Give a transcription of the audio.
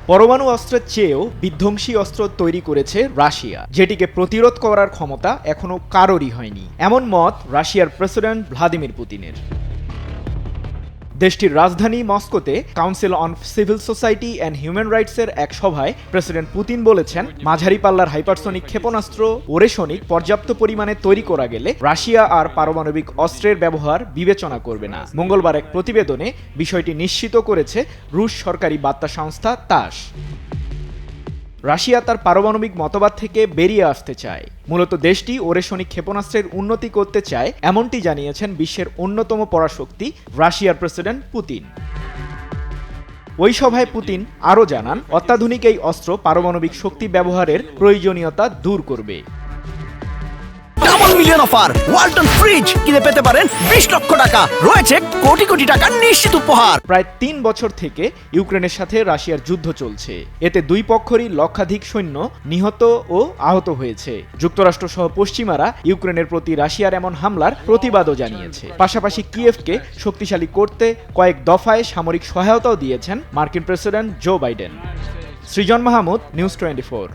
পরমাণু অস্ত্রের চেয়েও বিধ্বংসী অস্ত্র তৈরি করেছে রাশিয়া, যেটিকে প্রতিরোধ করার ক্ষমতা এখনো কারোরই হয়নি, এমন মত রাশিয়ার প্রেসিডেন্ট ভ্লাদিমির পুতিনের। দেশটির রাজধানী মস্কোতে council on civil society and human রাইটসের এক সভায় প্রেসিডেন্ট পুতিন বলেছেন, মাঝারি পাল্লার হাইপারসনিক ক্ষেপণাস্ত্র ওরেশনিক পর্যাপ্ত পরিমাণে তৈরি করা গেলে রাশিয়া আর পারমাণবিক অস্ত্রের ব্যবহার বিবেচনা করবে না। মঙ্গলবার এক প্রতিবেদনে বিষয়টি নিশ্চিত করেছে রুশ সরকারি বার্তা সংস্থা তাস। রাশিয়া তার পারমাণবিক মতবাদ থেকে বেরিয়ে আসতে চায়। মূলত দেশটি ওরেশনিক ক্ষেপণাস্ত্রের উন্নতি করতে চায়, এমনটি জানিয়েছেন বিশ্বের অন্যতম পরাশক্তি রাশিয়ার প্রেসিডেন্ট পুতিন। ওই সভায় পুতিন আরও জানান, অত্যাধুনিক এই অস্ত্র পারমাণবিক শক্তি ব্যবহারের প্রয়োজনীয়তা দূর করবে। Double million offer Walton fridge কিনে পেতে পারেন 20 লক্ষ টাকা, রয়েছে কোটি কোটি টাকার নিশ্চিত উপহার। প্রায় 3 বছর থেকে ইউক্রেনের সাথে রাশিয়ার যুদ্ধ চলছে। এতে দুই পক্ষেরই লক্ষাধিক সৈন্য নিহত ও আহত হয়েছে। যুক্তরাষ্ট্র সহ পশ্চিমারা ইউক্রেনের প্রতি রাশিয়ার এমন হামলার প্রতিবাদও জানিয়েছে। পাশাপাশি কিয়েভকে শক্তিশালী করতে কয়েক দফায় সামরিক সহায়তাও দিয়েছেন মার্কিন প্রেসিডেন্ট জো বাইডেন। সৃজন মাহমুদ, নিউজ 24।